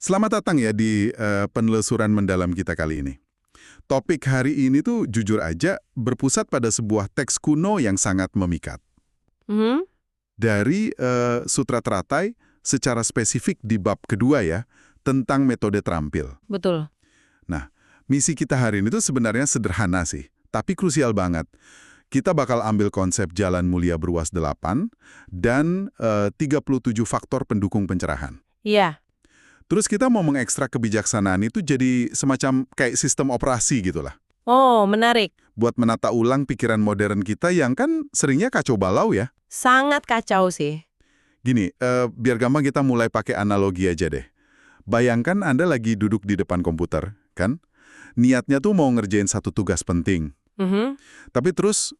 Selamat datang ya di penelusuran mendalam kita kali ini. Topik hari ini tuh jujur aja berpusat pada sebuah teks kuno yang sangat memikat. Mhm, Dari Sutra Teratai secara spesifik di bab kedua ya, tentang metode terampil. betul. Nah, misi kita hari ini tuh sebenarnya sederhana sih, tapi krusial banget. Kita bakal ambil konsep jalan mulia beruas 8 dan 37 faktor pendukung pencerahan. Iya. Terus kita mau mengekstrak kebijaksanaan itu jadi semacam kayak sistem operasi gitu lah. Oh, menarik. Buat menata ulang pikiran modern kita yang kan seringnya kacau balau ya. Sangat kacau sih. Gini, biar gampang kita mulai pakai analogi aja deh. Bayangkan Anda lagi duduk di depan komputer, kan? Niatnya tuh mau ngerjain satu tugas penting. Mhm. Tapi terus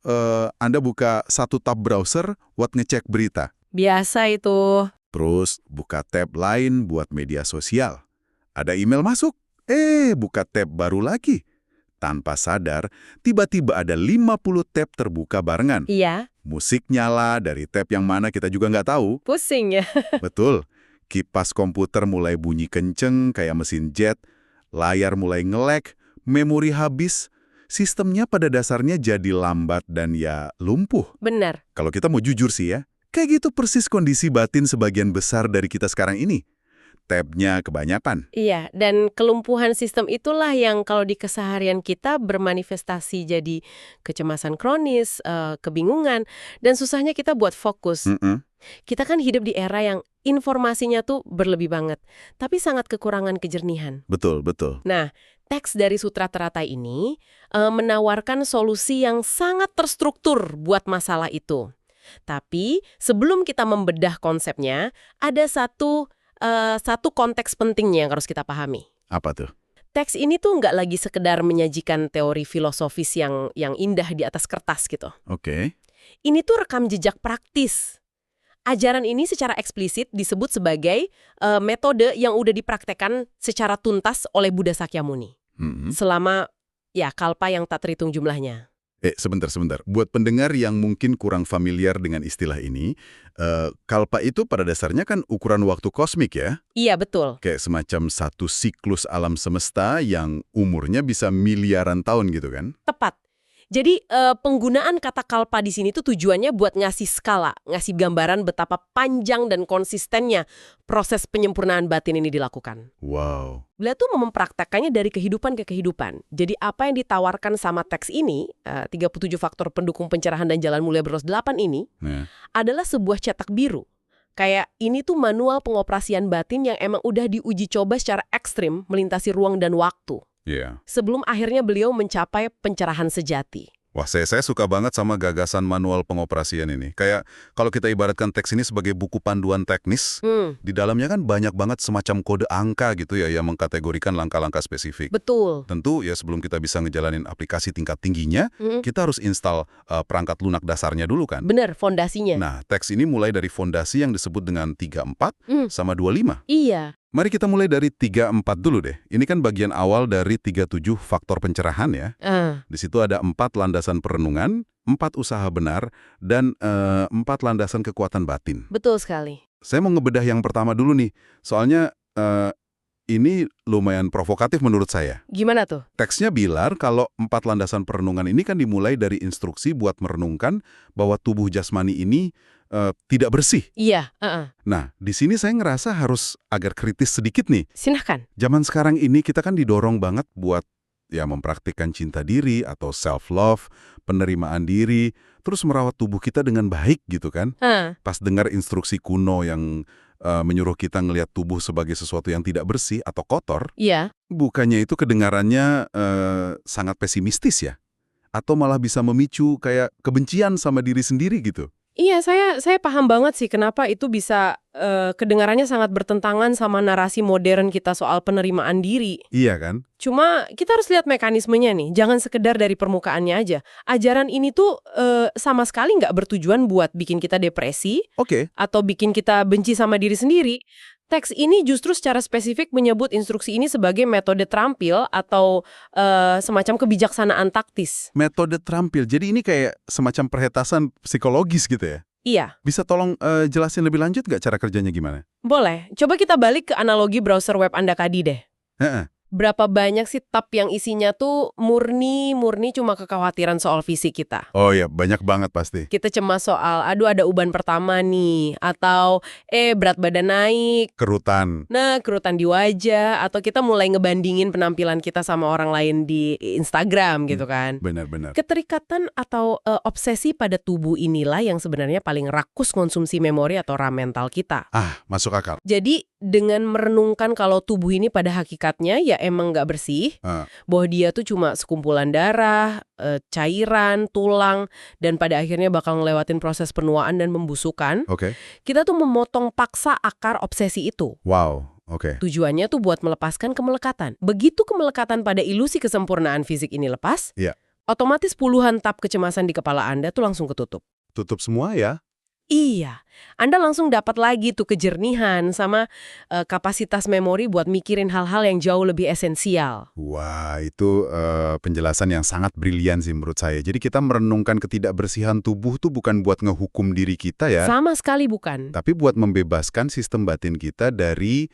Anda buka satu tab browser buat ngecek berita. Biasa itu. Terus buka tab lain buat media sosial. Ada email masuk. Buka tab baru lagi. Tanpa sadar, tiba-tiba ada 50 tab terbuka barengan. Iya. Musik nyala dari tab yang mana kita juga nggak tahu. Pusing ya. Betul. Kipas komputer mulai bunyi kenceng kayak mesin jet. Layar mulai nge-lag. Memori habis. Sistemnya pada dasarnya jadi lambat dan ya lumpuh. Benar. Kalau kita mau jujur sih ya, kayak gitu persis kondisi batin sebagian besar dari kita sekarang ini. Tabnya kebanyakan. Iya, dan kelumpuhan sistem itulah yang kalau di keseharian kita bermanifestasi jadi kecemasan kronis, kebingungan, dan susahnya kita buat fokus. Mm-mm. Kita kan hidup di era yang informasinya tuh berlebih banget, tapi sangat kekurangan kejernihan. Betul, betul. Nah, teks dari Sutra Teratai ini menawarkan solusi yang sangat terstruktur buat masalah itu. Tapi sebelum kita membedah konsepnya, ada satu konteks pentingnya yang harus kita pahami. Apa tuh? Teks ini tuh nggak lagi sekedar menyajikan teori filosofis yang indah di atas kertas gitu. Oke. Ini tuh rekam jejak praktis. Ajaran ini secara eksplisit disebut sebagai metode yang udah dipraktekkan secara tuntas oleh Buddha Sakyamuni. Mm-mm. Selama, ya, kalpa yang tak terhitung jumlahnya. Sebentar. Buat pendengar yang mungkin kurang familiar dengan istilah ini, kalpa itu pada dasarnya kan ukuran waktu kosmik ya. Iya, betul. Kayak semacam satu siklus alam semesta yang umurnya bisa miliaran tahun gitu kan. Tepat. Jadi penggunaan kata kalpa di sini tuh tujuannya buat ngasih skala, ngasih gambaran betapa panjang dan konsistennya proses penyempurnaan batin ini dilakukan. Wow. Beliau tuh mempraktekkannya dari kehidupan ke kehidupan. Jadi apa yang ditawarkan sama teks ini, 37 faktor pendukung pencerahan dan jalan mulia beruas 8 ini, Nah, adalah sebuah cetak biru. Kayak ini tuh manual pengoperasian batin yang emang udah diuji coba secara ekstrim melintasi ruang dan waktu. iya. Sebelum akhirnya beliau mencapai pencerahan sejati. Wah, saya suka banget sama gagasan manual pengoperasian ini. Kayak kalau kita ibaratkan teks ini sebagai buku panduan teknis, di dalamnya kan banyak banget semacam kode angka gitu ya yang mengkategorikan langkah-langkah spesifik. Betul. Tentu ya sebelum kita bisa ngejalanin aplikasi tingkat tingginya, kita harus install perangkat lunak dasarnya dulu kan. Bener, fondasinya. Nah, teks ini mulai dari fondasi yang disebut dengan 34 sama 25. Iya. Mari kita mulai dari 34 dulu deh. Ini kan bagian awal dari 37 faktor pencerahan ya. Di situ ada 4 landasan perenungan, 4 usaha benar, dan 4 landasan kekuatan batin. Betul sekali. Saya mau ngebedah yang pertama dulu nih. Soalnya ini lumayan provokatif menurut saya. Gimana tuh? Teksnya bilang kalau 4 landasan perenungan ini kan dimulai dari instruksi buat merenungkan bahwa tubuh jasmani ini tidak bersih. Iya. Nah, di sini saya ngerasa harus agak kritis sedikit nih. Silahkan. Zaman sekarang ini kita kan didorong banget buat ya mempraktikkan cinta diri atau self-love, penerimaan diri, terus merawat tubuh kita dengan baik gitu kan. Pas dengar instruksi kuno yang menyuruh kita ngelihat tubuh sebagai sesuatu yang tidak bersih atau kotor, Iya. bukannya itu kedengarannya sangat pesimistis ya? Atau malah bisa memicu kayak kebencian sama diri sendiri gitu? Iya, saya paham banget sih kenapa itu bisa kedengarannya sangat bertentangan sama narasi modern kita soal penerimaan diri. Iya kan? Cuma kita harus lihat mekanismenya nih, jangan sekedar dari permukaannya aja. Ajaran ini tuh sama sekali nggak bertujuan buat bikin kita depresi Oke. atau bikin kita benci sama diri sendiri. Teks ini justru secara spesifik menyebut instruksi ini sebagai metode terampil atau semacam kebijaksanaan taktis. Metode terampil. Jadi ini kayak semacam perhetasan psikologis gitu ya? Iya, Bisa tolong jelasin lebih lanjut nggak cara kerjanya gimana? boleh. Coba kita balik ke analogi browser web Anda tadi deh. Heeh. Berapa banyak sih tab yang isinya tuh murni cuma kekhawatiran soal visi kita? Oh ya, banyak banget pasti. Kita cemas soal, aduh ada uban pertama nih, atau berat badan naik, Kerutan. nah kerutan di wajah, atau kita mulai ngebandingin penampilan kita sama orang lain di Instagram gitu kan. Benar-benar. Keterikatan atau obsesi pada tubuh inilah yang sebenarnya paling rakus konsumsi memori atau RAM mental kita. Masuk akal. Jadi dengan merenungkan kalau tubuh ini pada hakikatnya ya emang nggak bersih, bahwa dia tuh cuma sekumpulan darah, cairan, tulang, dan pada akhirnya bakal ngelewatin proses penuaan dan pembusukan, Oke. kita tuh memotong paksa akar obsesi itu. Wow. Oke. Tujuannya tuh buat melepaskan kemelekatan. Begitu kemelekatan pada ilusi kesempurnaan fisik ini lepas, Iya. otomatis puluhan tab kecemasan di kepala Anda tuh langsung ketutup. Tutup semua ya? Iya, Anda langsung dapat lagi tuh kejernihan sama kapasitas memori buat mikirin hal-hal yang jauh lebih esensial. Wah, itu penjelasan yang sangat brilian sih menurut saya. Jadi kita merenungkan ketidakbersihan tubuh tuh bukan buat ngehukum diri kita ya, Sama sekali bukan. tapi buat membebaskan sistem batin kita dari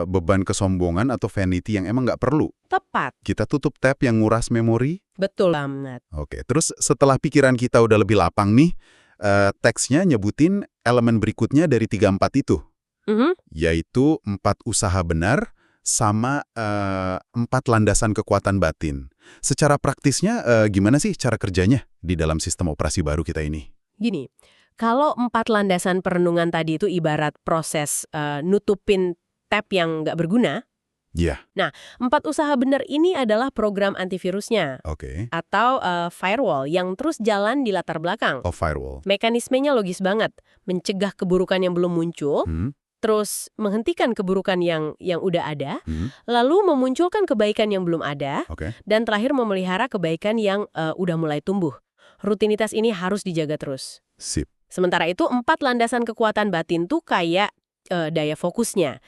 beban kesombongan atau vanity yang emang nggak perlu. Tepat, Kita tutup tab yang nguras memori. betul banget. Oke, terus setelah pikiran kita udah lebih lapang nih, teksnya nyebutin elemen berikutnya dari 3-4 itu, yaitu 4 usaha benar sama 4 landasan kekuatan batin. Secara praktisnya gimana sih cara kerjanya di dalam sistem operasi baru kita ini? Gini, kalau 4 landasan perenungan tadi itu ibarat proses nutupin tab yang nggak berguna, Iya. 4 usaha benar ini adalah program antivirusnya Oke. atau firewall yang terus jalan di latar belakang. Oh, firewall. Mekanismenya logis banget, mencegah keburukan yang belum muncul, terus menghentikan keburukan yang udah ada, lalu memunculkan kebaikan yang belum ada, Oke. dan terakhir memelihara kebaikan yang udah mulai tumbuh. Rutinitas ini harus dijaga terus. Sip. Sementara itu 4 landasan kekuatan batin tuh kayak daya fokusnya.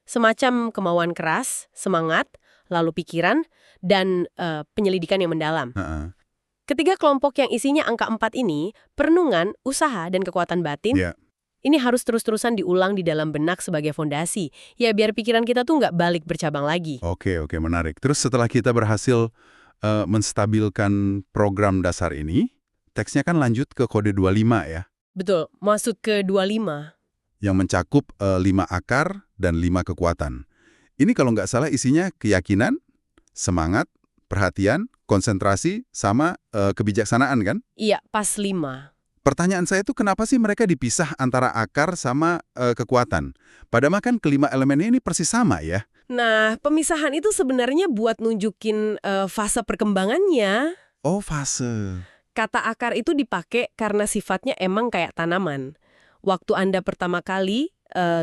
Semacam kemauan keras, semangat, lalu pikiran, dan penyelidikan yang mendalam. Ketiga kelompok yang isinya angka 4 ini, perenungan, usaha, dan kekuatan batin, Iya. ini harus terus-terusan diulang di dalam benak sebagai fondasi. Ya biar pikiran kita tuh nggak balik bercabang lagi. Oke, menarik. Terus setelah kita berhasil menstabilkan program dasar ini, teksnya kan lanjut ke kode 25 ya, Betul, masuk ke 25. yang mencakup 5 akar dan 5 kekuatan. Ini kalau nggak salah isinya keyakinan, semangat, perhatian, konsentrasi, sama kebijaksanaan kan? Iya, pas 5. Pertanyaan saya tuh kenapa sih mereka dipisah antara akar sama kekuatan? Padahal kan kelima elemennya ini persis sama ya? Nah, pemisahan itu sebenarnya buat nunjukin fase perkembangannya. Oh, fase. Kata akar itu dipakai karena sifatnya emang kayak tanaman. Waktu Anda pertama kali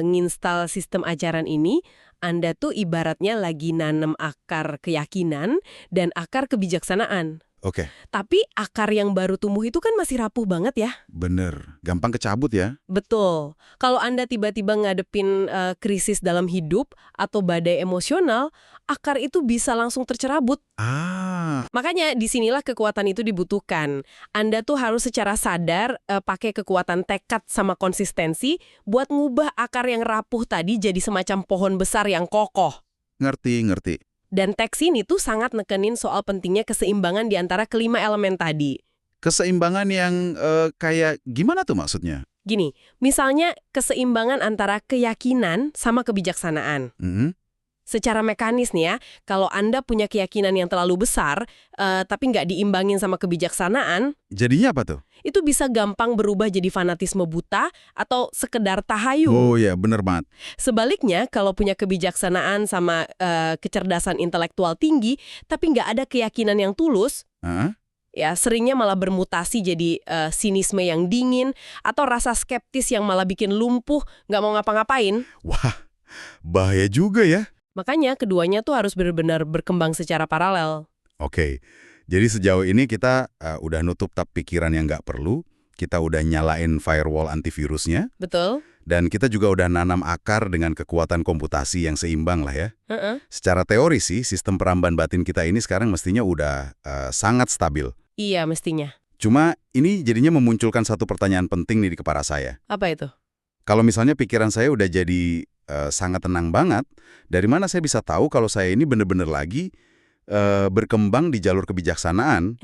nginstal sistem ajaran ini, Anda tuh ibaratnya lagi nanam akar keyakinan dan akar kebijaksanaan. Oke, Tapi akar yang baru tumbuh itu kan masih rapuh banget ya. bener. Gampang kecabut ya? Betul. Kalau Anda tiba-tiba ngadepin krisis dalam hidup atau badai emosional, akar itu bisa langsung tercerabut. Makanya disinilah kekuatan itu dibutuhkan. Anda tuh harus secara sadar pakai kekuatan tekad sama konsistensi buat ngubah akar yang rapuh tadi jadi semacam pohon besar yang kokoh. Ngerti. Dan teks ini tuh sangat nekenin soal pentingnya keseimbangan di antara kelima elemen tadi. Keseimbangan yang kayak gimana tuh maksudnya? Gini, misalnya keseimbangan antara keyakinan sama kebijaksanaan. Secara mekanis nih ya, kalau Anda punya keyakinan yang terlalu besar, tapi nggak diimbangin sama kebijaksanaan, Jadinya apa tuh? itu bisa gampang berubah jadi fanatisme buta atau sekedar tahayul. Oh ya, bener banget. Sebaliknya, kalau punya kebijaksanaan sama kecerdasan intelektual tinggi, tapi nggak ada keyakinan yang tulus, ya seringnya malah bermutasi jadi sinisme yang dingin, atau rasa skeptis yang malah bikin lumpuh, nggak mau ngapa-ngapain. Wah, bahaya juga ya. Makanya keduanya tuh harus benar-benar berkembang secara paralel. Oke, jadi sejauh ini kita udah nutup tab pikiran yang nggak perlu, kita udah nyalain firewall antivirusnya, Betul? dan kita juga udah nanam akar dengan kekuatan komputasi yang seimbang lah ya. Secara teori sih, sistem peramban batin kita ini sekarang mestinya udah sangat stabil. Iya, mestinya. Cuma ini jadinya memunculkan satu pertanyaan penting nih di kepala saya. Apa itu? Kalau misalnya pikiran saya udah jadi sangat tenang banget, dari mana saya bisa tahu kalau saya ini bener-bener lagi berkembang di jalur kebijaksanaan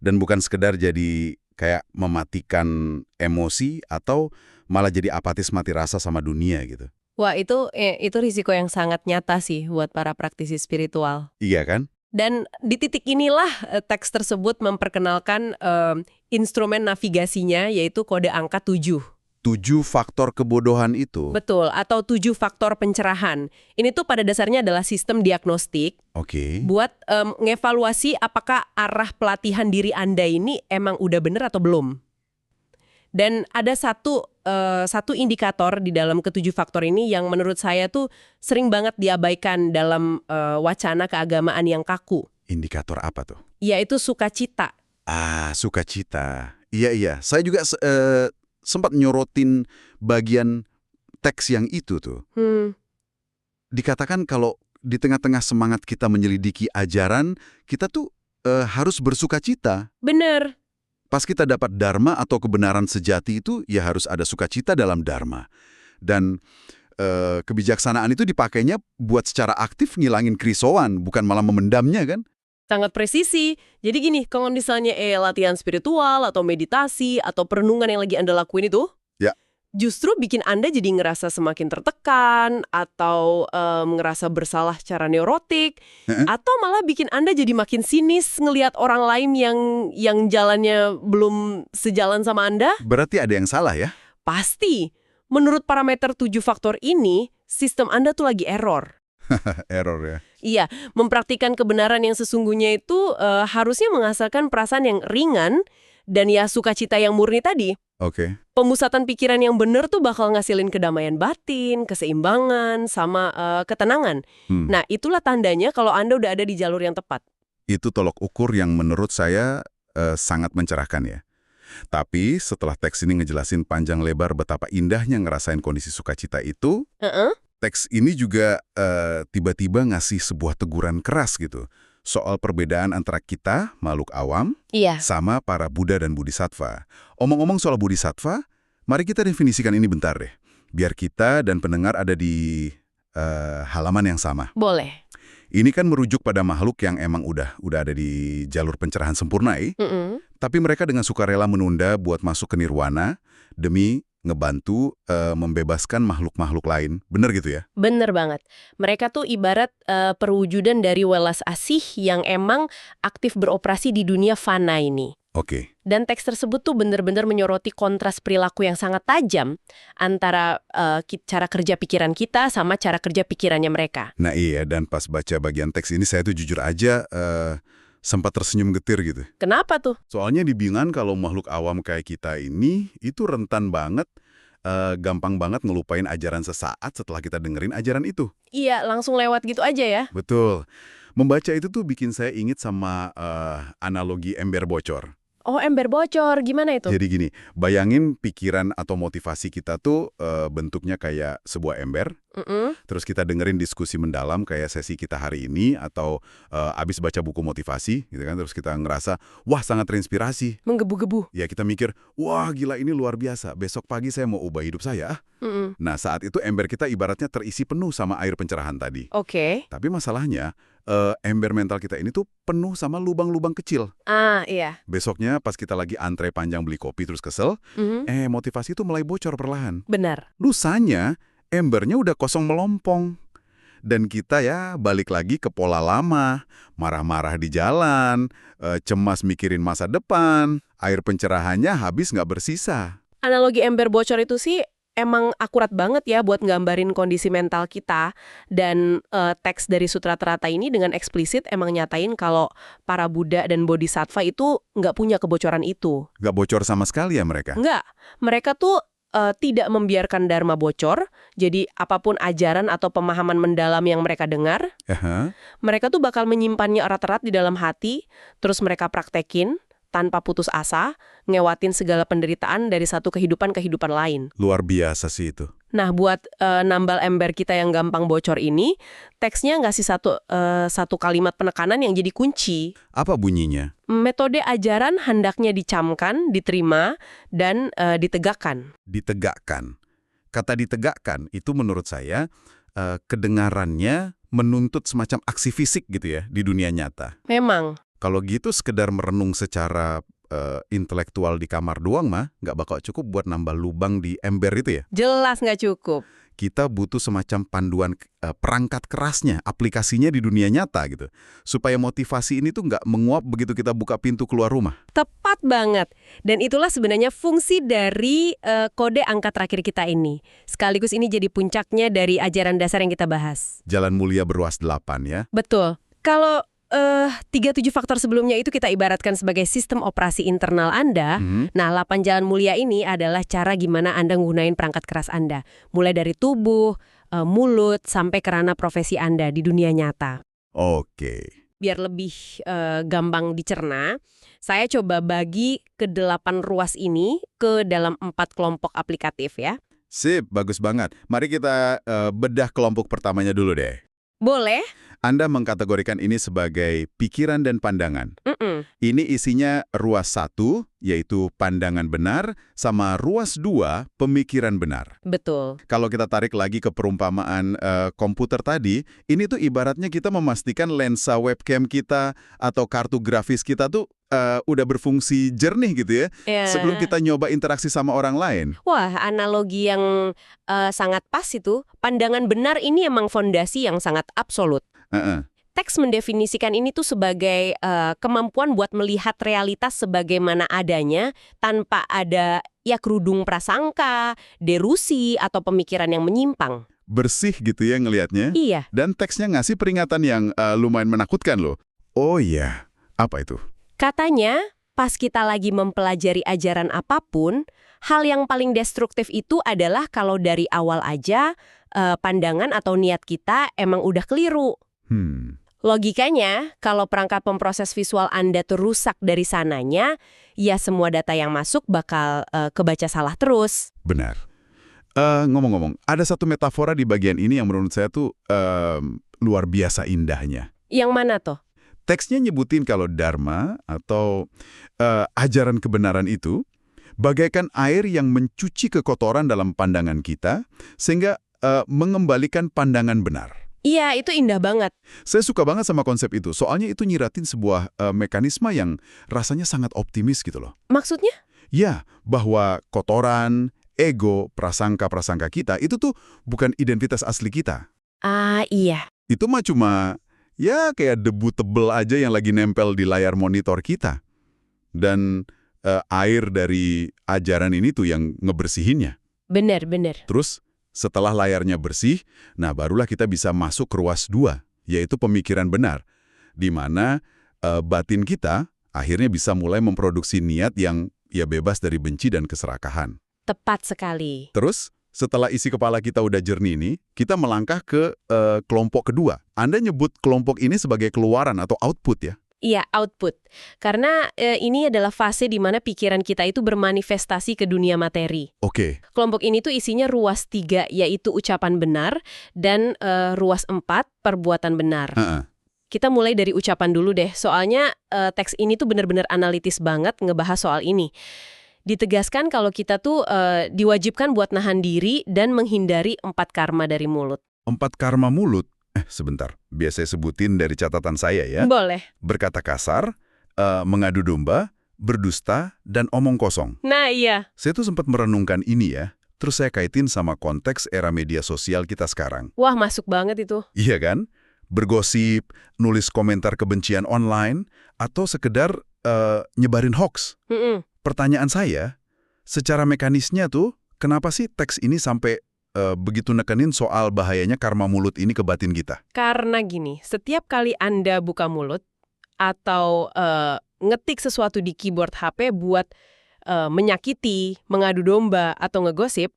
dan bukan sekedar jadi kayak mematikan emosi atau malah jadi apatis mati rasa sama dunia gitu. Wah, itu risiko yang sangat nyata sih buat para praktisi spiritual. Iya kan? Dan di titik inilah teks tersebut memperkenalkan instrumen navigasinya, yaitu kode angka 7. 7 faktor kebodohan itu. Betul, atau 7 faktor pencerahan. Ini tuh pada dasarnya adalah sistem diagnostik Oke. buat ngevaluasi apakah arah pelatihan diri Anda ini emang udah bener atau belum. Dan ada satu indikator di dalam ke-7 faktor ini yang menurut saya tuh sering banget diabaikan dalam wacana keagamaan yang kaku. Indikator apa tuh? Yaitu sukacita. Sukacita. Iya. Saya juga sempat nyorotin bagian teks yang itu tuh. Dikatakan kalau di tengah-tengah semangat kita menyelidiki ajaran, kita tuh harus bersukacita. Bener. Pas kita dapat dharma atau kebenaran sejati itu, ya harus ada sukacita dalam dharma. Dan kebijaksanaan itu dipakainya buat secara aktif ngilangin kerisauan, bukan malah memendamnya kan? Sangat presisi. Jadi gini, kalau misalnya latihan spiritual atau meditasi atau perenungan yang lagi Anda lakuin itu, ya, justru bikin Anda jadi ngerasa semakin tertekan atau ngerasa bersalah secara neurotik, atau malah bikin Anda jadi makin sinis ngelihat orang lain yang jalannya belum sejalan sama Anda. Berarti ada yang salah ya? Pasti. Menurut parameter 7 faktor ini, sistem Anda tuh lagi error. Error ya? Iya, mempraktikkan kebenaran yang sesungguhnya itu harusnya menghasilkan perasaan yang ringan dan ya sukacita yang murni tadi. Oke. Pemusatan pikiran yang benar tuh bakal ngasilin kedamaian batin, keseimbangan, sama ketenangan. Nah, itulah tandanya kalau Anda udah ada di jalur yang tepat. Itu tolok ukur yang menurut saya sangat mencerahkan ya. Tapi setelah teks ini ngejelasin panjang lebar betapa indahnya ngerasain kondisi sukacita itu, teks ini juga tiba-tiba ngasih sebuah teguran keras gitu. Soal perbedaan antara kita, makhluk awam, sama para Buddha dan Bodhisattva. Omong-omong soal Bodhisattva, mari kita definisikan ini bentar deh. Biar kita dan pendengar ada di halaman yang sama. Boleh. Ini kan merujuk pada makhluk yang emang udah ada di jalur pencerahan sempurna, tapi mereka dengan sukarela menunda buat masuk ke nirwana demi ngebantu membebaskan makhluk-makhluk lain. Bener gitu ya? Bener banget. Mereka tuh ibarat perwujudan dari welas asih yang emang aktif beroperasi di dunia fana ini. Oke. Dan teks tersebut tuh bener-bener menyoroti kontras perilaku yang sangat tajam antara cara kerja pikiran kita sama cara kerja pikirannya mereka. Nah iya, dan pas baca bagian teks ini saya tuh jujur aja sempat tersenyum getir gitu. Kenapa tuh? Soalnya dibingungan kalau makhluk awam kayak kita ini itu rentan banget, gampang banget ngelupain ajaran sesaat setelah kita dengerin ajaran itu. Iya, langsung lewat gitu aja ya. Betul. Membaca itu tuh bikin saya inget sama analogi ember bocor. Oh, ember bocor. Gimana itu? Jadi gini, bayangin pikiran atau motivasi kita tuh bentuknya kayak sebuah ember. Terus kita dengerin diskusi mendalam kayak sesi kita hari ini atau abis baca buku motivasi gitu kan. Terus kita ngerasa, wah sangat terinspirasi. Menggebu-gebu. Ya kita mikir, wah gila ini luar biasa. Besok pagi saya mau ubah hidup saya. Nah saat itu ember kita ibaratnya terisi penuh sama air pencerahan tadi. Oke. Tapi masalahnya, ember mental kita ini tuh penuh sama lubang-lubang kecil. Iya. Besoknya pas kita lagi antre panjang beli kopi terus kesel, motivasi itu mulai bocor perlahan. Benar. Lusanya, embernya udah kosong melompong. Dan kita ya balik lagi ke pola lama, marah-marah di jalan, cemas mikirin masa depan, air pencerahannya habis nggak bersisa. Analogi ember bocor itu sih emang akurat banget ya buat nggambarin kondisi mental kita. Dan teks dari Sutra Terata ini dengan eksplisit emang nyatain kalau para Buddha dan Bodhisattva itu nggak punya kebocoran itu. Nggak bocor sama sekali ya mereka? Nggak. Mereka tuh tidak membiarkan dharma bocor, jadi apapun ajaran atau pemahaman mendalam yang mereka dengar, mereka tuh bakal menyimpannya erat-erat di dalam hati, terus mereka praktekin tanpa putus asa, ngewatin segala penderitaan dari satu kehidupan lain. Luar biasa sih itu. Nah, buat nambal ember kita yang gampang bocor ini, teksnya ngasih satu kalimat penekanan yang jadi kunci. Apa bunyinya? Metode ajaran hendaknya dicamkan, diterima, dan ditegakkan. Ditegakkan. Kata ditegakkan itu menurut saya kedengarannya menuntut semacam aksi fisik gitu ya di dunia nyata. Memang. Kalau gitu sekedar merenung secara intelektual di kamar doang mah nggak bakal cukup buat nambah lubang di ember itu ya. Jelas nggak cukup. Kita butuh semacam panduan perangkat kerasnya, aplikasinya di dunia nyata gitu. Supaya motivasi ini tuh nggak menguap begitu kita buka pintu keluar rumah. Tepat banget. Dan itulah sebenarnya fungsi dari kode angka terakhir kita ini. Sekaligus ini jadi puncaknya dari ajaran dasar yang kita bahas. Jalan mulia beruas 8 ya. Betul. Kalau 37 faktor sebelumnya itu kita ibaratkan sebagai sistem operasi internal Anda. Nah, 8 jalan mulia ini adalah cara gimana Anda nggunain perangkat keras Anda. Mulai dari tubuh, mulut, sampai ke ranah profesi Anda di dunia nyata. Oke. Biar lebih gampang dicerna, saya coba bagi ke 8 ruas ini ke dalam 4 kelompok aplikatif ya. Sip, bagus banget. Mari kita bedah kelompok pertamanya dulu deh. Boleh? Anda mengkategorikan ini sebagai pikiran dan pandangan. Ini isinya ruas 1, yaitu pandangan benar, sama ruas 2, pemikiran benar. Betul. Kalau kita tarik lagi ke perumpamaan komputer tadi, ini tuh ibaratnya kita memastikan lensa webcam kita atau kartu grafis kita tuh udah berfungsi jernih gitu ya, sebelum kita nyoba interaksi sama orang lain. Wah, analogi yang sangat pas itu. Pandangan benar ini emang fondasi yang sangat absolut. Teks mendefinisikan ini tuh sebagai kemampuan buat melihat realitas sebagaimana adanya tanpa ada kerudung prasangka, derusi, atau pemikiran yang menyimpang. Bersih gitu ya ngelihatnya. Iya. Dan teksnya ngasih peringatan yang lumayan menakutkan loh. Oh iya, apa itu? Katanya, pas kita lagi mempelajari ajaran apapun, hal yang paling destruktif itu adalah kalau dari awal aja pandangan atau niat kita emang udah keliru. Logikanya, kalau perangkat pemproses visual Anda tuh rusak dari sananya, ya semua data yang masuk bakal kebaca salah terus. Benar. Ngomong-ngomong, ada satu metafora di bagian ini yang menurut saya tuh luar biasa indahnya. Yang mana tuh? Teksnya nyebutin kalau dharma atau ajaran kebenaran itu bagaikan air yang mencuci kekotoran dalam pandangan kita sehingga mengembalikan pandangan benar. Iya, itu indah banget. Saya suka banget sama konsep itu, soalnya itu nyiratin sebuah mekanisme yang rasanya sangat optimis gitu loh. Maksudnya? Ya, bahwa kotoran, ego, prasangka-prasangka kita itu tuh bukan identitas asli kita. Ah, iya. Itu mah cuma ya kayak debu tebel aja yang lagi nempel di layar monitor kita. Dan air dari ajaran ini tuh yang ngebersihinnya. Bener. Terus setelah layarnya bersih, nah barulah kita bisa masuk ke ruas 2, yaitu pemikiran benar. Di mana batin kita akhirnya bisa mulai memproduksi niat yang ya bebas dari benci dan keserakahan. Tepat sekali. Terus, setelah isi kepala kita udah jernih nih, kita melangkah ke kelompok kedua. Anda nyebut kelompok ini sebagai keluaran atau output ya? Iya, output. Karena ini adalah fase di mana pikiran kita itu bermanifestasi ke dunia materi. Oke. Kelompok ini tuh isinya ruas 3, yaitu ucapan benar, dan ruas 4, perbuatan benar. Kita mulai dari ucapan dulu deh, soalnya teks ini tuh benar-benar analitis banget ngebahas soal ini. Ditegaskan kalau kita tuh diwajibkan buat nahan diri dan menghindari 4 karma dari mulut. 4 karma mulut? Sebentar, biasa saya sebutin dari catatan saya ya. Boleh. Berkata kasar, mengadu domba, berdusta, dan omong kosong. Nah iya. Saya tuh sempat merenungkan ini ya, terus saya kaitin sama konteks era media sosial kita sekarang. Wah, masuk banget itu. Iya kan? Bergosip, nulis komentar kebencian online, atau sekedar nyebarin hoax. Pertanyaan saya, secara mekanisnya tuh, kenapa sih teks ini sampai begitu nekenin soal bahayanya karma mulut ini ke batin kita? Karena gini, setiap kali Anda buka mulut atau ngetik sesuatu di keyboard HP buat menyakiti, mengadu domba, atau ngegosip,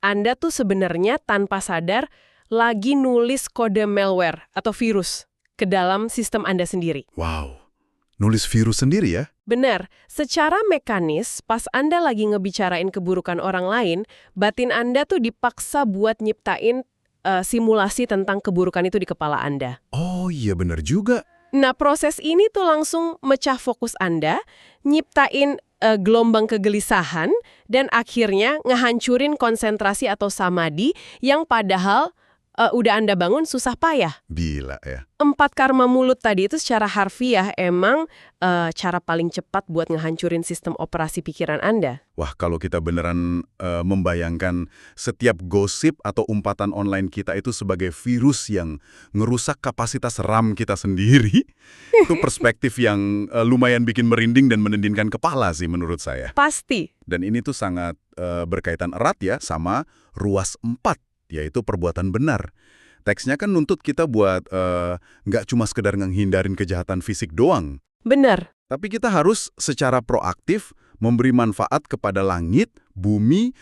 Anda tuh sebenarnya tanpa sadar lagi nulis kode malware atau virus ke dalam sistem Anda sendiri. Wow, nulis virus sendiri ya? Benar, secara mekanis, pas Anda lagi ngebicarain keburukan orang lain, batin Anda tuh dipaksa buat nyiptain simulasi tentang keburukan itu di kepala Anda. Oh iya bener juga. Nah, proses ini tuh langsung mecah fokus Anda, nyiptain gelombang kegelisahan, dan akhirnya ngehancurin konsentrasi atau samadhi yang padahal udah Anda bangun susah payah. Gila ya. 4 karma mulut tadi itu secara harfiah emang cara paling cepat buat ngehancurin sistem operasi pikiran Anda. Wah, kalau kita beneran membayangkan setiap gosip atau umpatan online kita itu sebagai virus yang ngerusak kapasitas RAM kita sendiri, itu perspektif yang lumayan bikin merinding dan menendinkan kepala sih menurut saya. Pasti. Dan ini tuh sangat berkaitan erat ya sama ruas 4, yaitu perbuatan benar. Teksnya kan nuntut kita buat nggak cuma sekedar nghindarin kejahatan fisik doang. Benar. Tapi kita harus secara proaktif memberi manfaat kepada langit, bumi,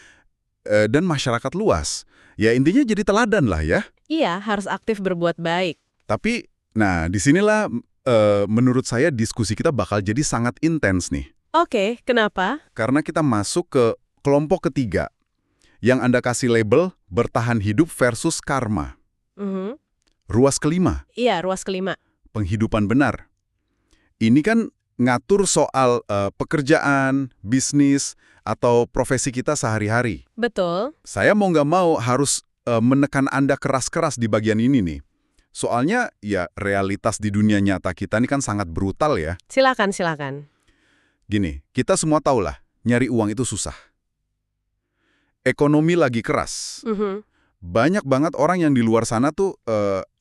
dan masyarakat luas. Ya intinya jadi teladan lah ya. Iya, harus aktif berbuat baik. Tapi, nah disinilah menurut saya diskusi kita bakal jadi sangat intens nih. Oke, kenapa? Karena kita masuk ke kelompok ketiga, yang Anda kasih label bertahan hidup versus karma. Ruas kelima. Iya, ruas kelima. Penghidupan benar. Ini kan ngatur soal pekerjaan, bisnis, atau profesi kita sehari-hari. Betul. Saya mau nggak mau harus menekan Anda keras-keras di bagian ini nih. Soalnya ya realitas di dunia nyata kita ini kan sangat brutal ya. Silakan, silakan. Gini, kita semua tahu lah, nyari uang itu susah. Ekonomi lagi keras. Banyak banget orang yang di luar sana tuh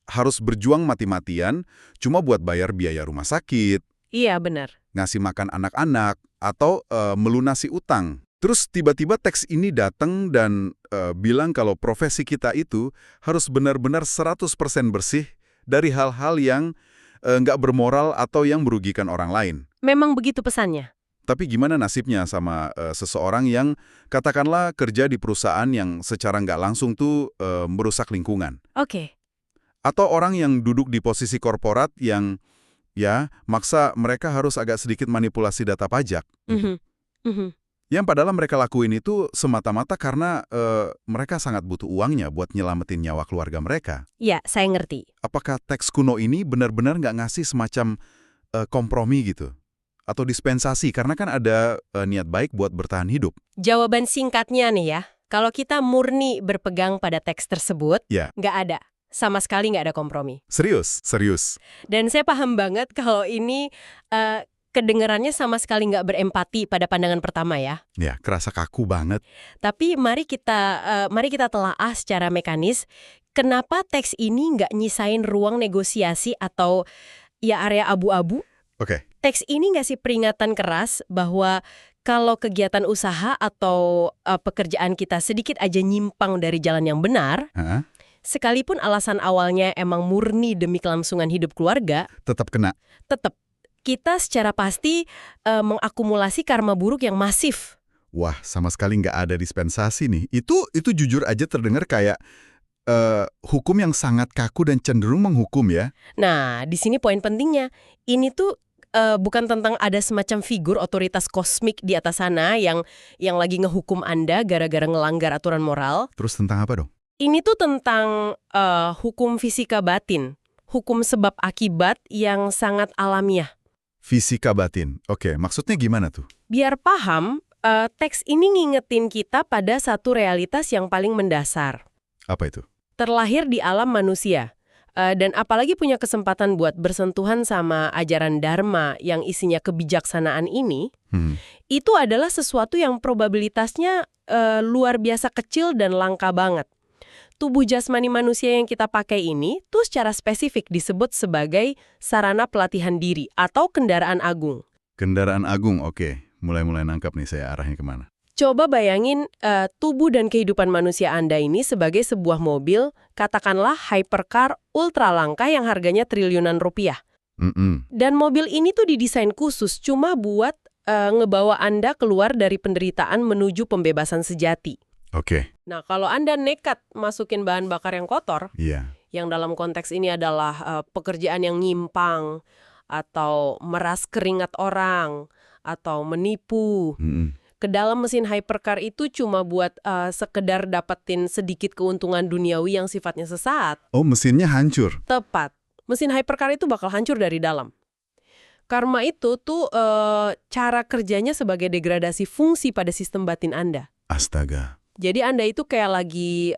harus berjuang mati-matian cuma buat bayar biaya rumah sakit. Iya, benar. Ngasih makan anak-anak, atau melunasi utang. Terus tiba-tiba teks ini datang dan bilang kalau profesi kita itu harus benar-benar 100% bersih dari hal-hal yang nggak bermoral atau yang merugikan orang lain. Memang begitu pesannya. Tapi gimana nasibnya sama seseorang yang katakanlah kerja di perusahaan yang secara nggak langsung tuh merusak lingkungan? Oke. Atau orang yang duduk di posisi korporat yang ya maksa mereka harus agak sedikit manipulasi data pajak. Yang padahal mereka lakuin itu semata-mata karena mereka sangat butuh uangnya buat nyelamatin nyawa keluarga mereka. Ya, saya ngerti. Apakah teks kuno ini benar-benar nggak ngasih semacam kompromi gitu? Atau dispensasi, karena kan ada niat baik buat bertahan hidup. Jawaban singkatnya nih ya, kalau kita murni berpegang pada teks tersebut, nggak ada. Sama sekali nggak ada kompromi. Serius, serius. Dan saya paham banget kalau ini kedengarannya sama sekali nggak berempati pada pandangan pertama ya. Ya, kerasa kaku banget. Tapi mari kita telaah secara mekanis, kenapa teks ini nggak nyisain ruang negosiasi atau ya area abu-abu? Oke. Teks ini ngasih peringatan keras bahwa kalau kegiatan usaha atau pekerjaan kita sedikit aja nyimpang dari jalan yang benar, sekalipun alasan awalnya emang murni demi kelangsungan hidup keluarga, tetap kena. Tetap. Kita secara pasti mengakumulasi karma buruk yang masif. Wah, sama sekali nggak ada dispensasi nih. Itu jujur aja terdengar kayak hukum yang sangat kaku dan cenderung menghukum ya. Nah, di sini poin pentingnya. Ini tuh bukan tentang ada semacam figur otoritas kosmik di atas sana yang lagi ngehukum Anda gara-gara ngelanggar aturan moral. Terus tentang apa dong? Ini tuh tentang hukum fisika batin. Hukum sebab akibat yang sangat alamiah. Fisika batin. Oke, maksudnya gimana tuh? Biar paham, teks ini ngingetin kita pada satu realitas yang paling mendasar. Apa itu? Terlahir di alam manusia. Dan apalagi punya kesempatan buat bersentuhan sama ajaran Dharma yang isinya kebijaksanaan ini, itu adalah sesuatu yang probabilitasnya luar biasa kecil dan langka banget. Tubuh jasmani manusia yang kita pakai ini tuh secara spesifik disebut sebagai sarana pelatihan diri atau kendaraan agung. Kendaraan agung, oke. Mulai nangkap nih saya arahnya kemana. Coba bayangin tubuh dan kehidupan manusia Anda ini sebagai sebuah mobil, katakanlah hypercar ultra langka yang harganya triliunan rupiah. Dan mobil ini tuh didesain khusus cuma buat ngebawa Anda keluar dari penderitaan menuju pembebasan sejati. Oke. Nah, kalau Anda nekat masukin bahan bakar yang kotor, yang dalam konteks ini adalah pekerjaan yang nyimpang, atau meras keringat orang, atau menipu. Ke dalam mesin hypercar itu cuma buat sekedar dapetin sedikit keuntungan duniawi yang sifatnya sesaat. Oh, mesinnya hancur? Tepat. Mesin hypercar itu bakal hancur dari dalam. Karma itu tuh cara kerjanya sebagai degradasi fungsi pada sistem batin Anda. Astaga. Jadi Anda itu kayak lagi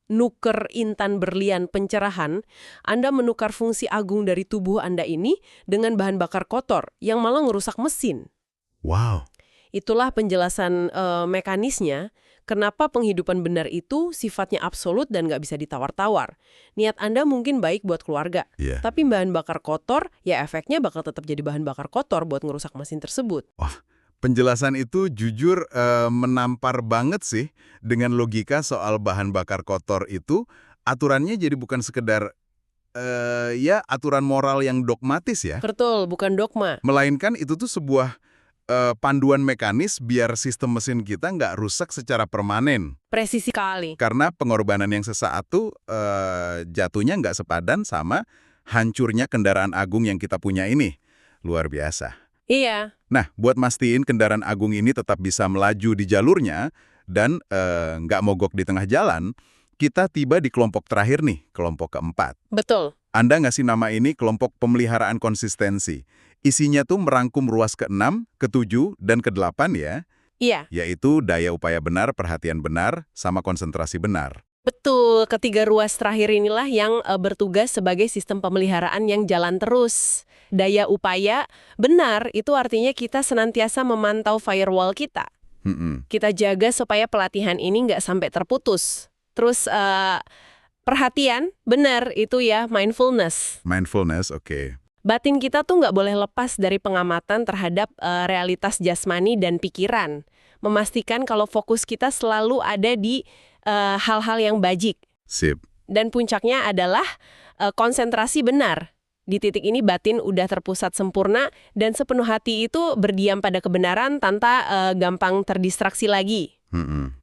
nuker intan berlian pencerahan, Anda menukar fungsi agung dari tubuh Anda ini dengan bahan bakar kotor yang malah ngerusak mesin. Wow. Itulah penjelasan mekanisnya, kenapa penghidupan benar itu sifatnya absolut dan nggak bisa ditawar-tawar. Niat Anda mungkin baik buat keluarga, tapi bahan bakar kotor, ya efeknya bakal tetap jadi bahan bakar kotor buat ngerusak mesin tersebut. Wah, penjelasan itu jujur menampar banget sih dengan logika soal bahan bakar kotor itu. Aturannya jadi bukan sekedar aturan moral yang dogmatis ya. Betul, bukan dogma. Melainkan itu tuh sebuah panduan mekanis biar sistem mesin kita nggak rusak secara permanen. Presisi kali. Karena pengorbanan yang sesaat tuh jatuhnya nggak sepadan sama hancurnya kendaraan agung yang kita punya ini. Luar biasa. Iya. Nah, buat mastiin kendaraan agung ini tetap bisa melaju di jalurnya dan nggak mogok di tengah jalan, kita tiba di kelompok terakhir nih, kelompok keempat. Betul. Anda ngasih nama ini kelompok pemeliharaan konsistensi. Isinya tuh merangkum ruas ke-6, ke-7, dan ke-8 ya. Iya. Yaitu daya upaya benar, perhatian benar, sama konsentrasi benar. Betul, ketiga ruas terakhir inilah yang bertugas sebagai sistem pemeliharaan yang jalan terus. Daya upaya benar itu artinya kita senantiasa memantau firewall kita. Kita jaga supaya pelatihan ini nggak sampai terputus. Terus perhatian benar itu ya mindfulness. Mindfulness, oke. Batin kita tuh nggak boleh lepas dari pengamatan terhadap realitas jasmani dan pikiran. Memastikan kalau fokus kita selalu ada di hal-hal yang bajik. Sip. Dan puncaknya adalah konsentrasi benar. Di titik ini batin udah terpusat sempurna dan sepenuh hati itu berdiam pada kebenaran tanpa gampang terdistraksi lagi.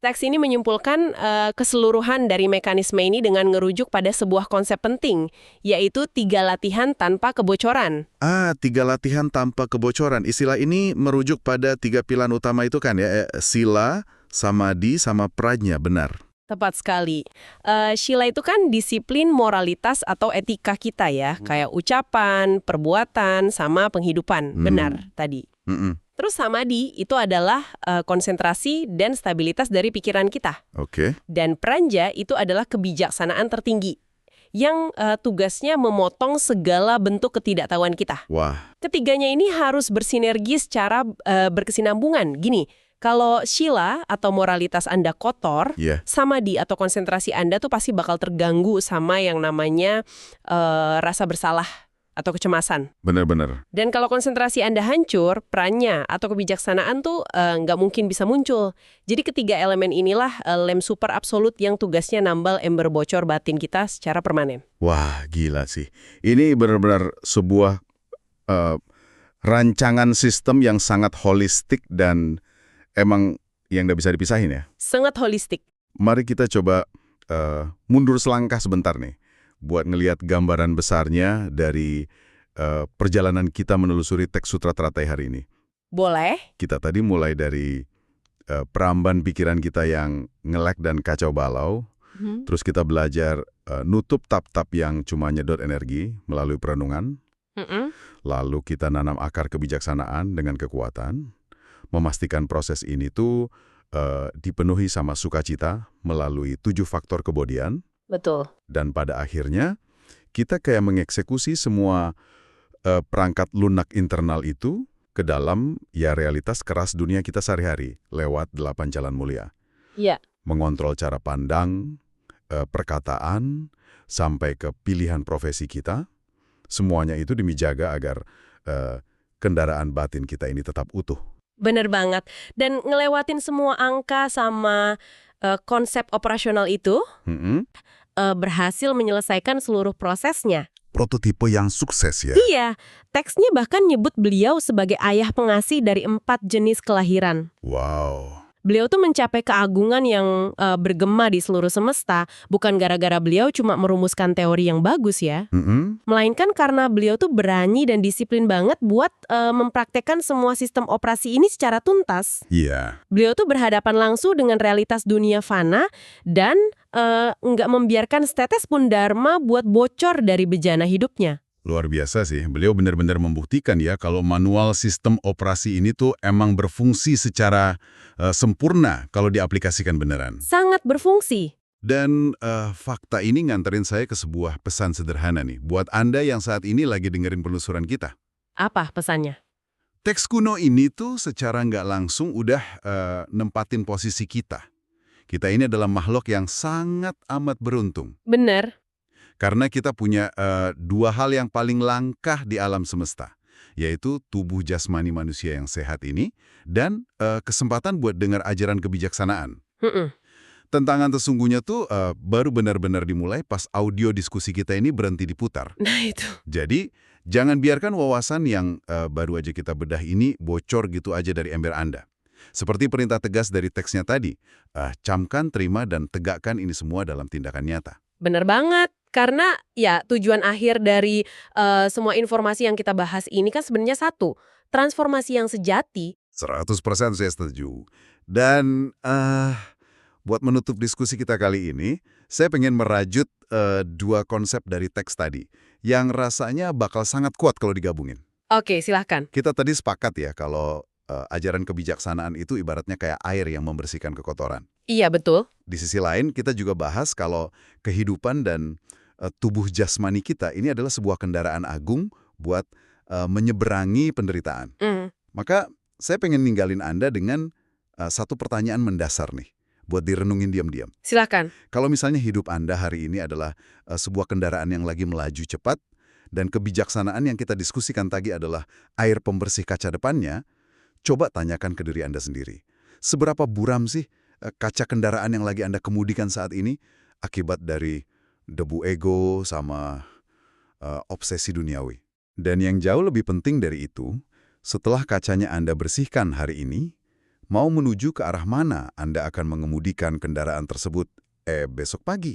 Teks ini menyimpulkan keseluruhan dari mekanisme ini dengan ngerujuk pada sebuah konsep penting, yaitu 3 latihan tanpa kebocoran. 3 latihan tanpa kebocoran. Istilah ini merujuk pada 3 pilar utama itu kan ya, sila, samadhi, sama prajna, benar. Tepat sekali. Sila itu kan disiplin moralitas atau etika kita ya, kayak ucapan, perbuatan, sama penghidupan. Benar tadi. Terus samadhi itu adalah konsentrasi dan stabilitas dari pikiran kita. Oke. Dan pranja itu adalah kebijaksanaan tertinggi yang tugasnya memotong segala bentuk ketidaktahuan kita. Wah. Ketiganya ini harus bersinergi secara berkesinambungan. Gini, kalau sila atau moralitas Anda kotor, samadhi atau konsentrasi Anda tuh pasti bakal terganggu sama yang namanya rasa bersalah atau kecemasan. Benar-benar. Dan kalau konsentrasi Anda hancur, pranya atau kebijaksanaan tuh nggak mungkin bisa muncul. Jadi ketiga elemen inilah lem super absolut yang tugasnya nambal ember bocor batin kita secara permanen. Wah, gila sih. Ini benar-benar sebuah rancangan sistem yang sangat holistik dan emang yang nggak bisa dipisahin ya. Sangat holistik. Mari kita coba mundur selangkah sebentar nih. Buat ngelihat gambaran besarnya dari perjalanan kita menelusuri teks Sutra Teratai hari ini. Boleh. Kita tadi mulai dari peramban pikiran kita yang ngelek dan kacau balau. Terus kita belajar nutup tap-tap yang cuma nyedot energi melalui perenungan. Lalu kita nanam akar kebijaksanaan dengan kekuatan. Memastikan proses ini tuh dipenuhi sama sukacita melalui 7 faktor kebodian. Betul. Dan pada akhirnya, kita kayak mengeksekusi semua perangkat lunak internal itu ke dalam realitas keras dunia kita sehari-hari lewat 8 jalan mulia. Iya. Mengontrol cara pandang, perkataan, sampai ke pilihan profesi kita. Semuanya itu demi jaga agar kendaraan batin kita ini tetap utuh. Bener banget. Dan ngelewatin semua angka sama konsep operasional itu, berhasil menyelesaikan seluruh prosesnya. Prototipe yang sukses ya? Iya, teksnya bahkan nyebut beliau sebagai ayah pengasih dari 4 jenis kelahiran. Wow. Beliau tuh mencapai keagungan yang bergema di seluruh semesta, bukan gara-gara beliau cuma merumuskan teori yang bagus ya. Melainkan karena beliau tuh berani dan disiplin banget buat mempraktekkan semua sistem operasi ini secara tuntas. Iya. Beliau tuh berhadapan langsung dengan realitas dunia fana dan nggak membiarkan setetes pun dharma buat bocor dari bejana hidupnya. Luar biasa sih, beliau benar-benar membuktikan ya kalau manual sistem operasi ini tuh emang berfungsi secara sempurna kalau diaplikasikan beneran. Sangat berfungsi. Dan fakta ini nganterin saya ke sebuah pesan sederhana nih, buat Anda yang saat ini lagi dengerin penelusuran kita. Apa pesannya? Teks kuno ini tuh secara nggak langsung udah nempatin posisi kita. Kita ini adalah makhluk yang sangat amat beruntung. Bener. Karena kita punya dua hal yang paling langka di alam semesta, yaitu tubuh jasmani manusia yang sehat ini dan kesempatan buat dengar ajaran kebijaksanaan. Tantangan sesungguhnya tuh baru benar-benar dimulai pas audio diskusi kita ini berhenti diputar. Nah itu. Jadi, jangan biarkan wawasan yang baru aja kita bedah ini bocor gitu aja dari ember Anda. Seperti perintah tegas dari teksnya tadi, camkan, terima, dan tegakkan ini semua dalam tindakan nyata. Bener banget. Karena ya tujuan akhir dari semua informasi yang kita bahas ini kan sebenarnya satu, transformasi yang sejati. 100% saya setuju. Dan buat menutup diskusi kita kali ini, saya pengen merajut dua konsep dari teks tadi, yang rasanya bakal sangat kuat kalau digabungin. Oke, silahkan. Kita tadi sepakat ya kalau ajaran kebijaksanaan itu ibaratnya kayak air yang membersihkan kekotoran. Iya, betul. Di sisi lain, kita juga bahas kalau kehidupan dan tubuh jasmani kita ini adalah sebuah kendaraan agung buat menyeberangi penderitaan. Maka saya pengen ninggalin Anda dengan satu pertanyaan mendasar nih, buat direnungin diam-diam. Silakan. Kalau misalnya hidup Anda hari ini adalah sebuah kendaraan yang lagi melaju cepat, dan kebijaksanaan yang kita diskusikan tadi adalah air pembersih kaca depannya, coba tanyakan ke diri Anda sendiri. Seberapa buram sih kaca kendaraan yang lagi Anda kemudikan saat ini akibat dari debu ego sama obsesi duniawi. Dan yang jauh lebih penting dari itu, setelah kacanya Anda bersihkan hari ini, mau menuju ke arah mana Anda akan mengemudikan kendaraan tersebut besok pagi?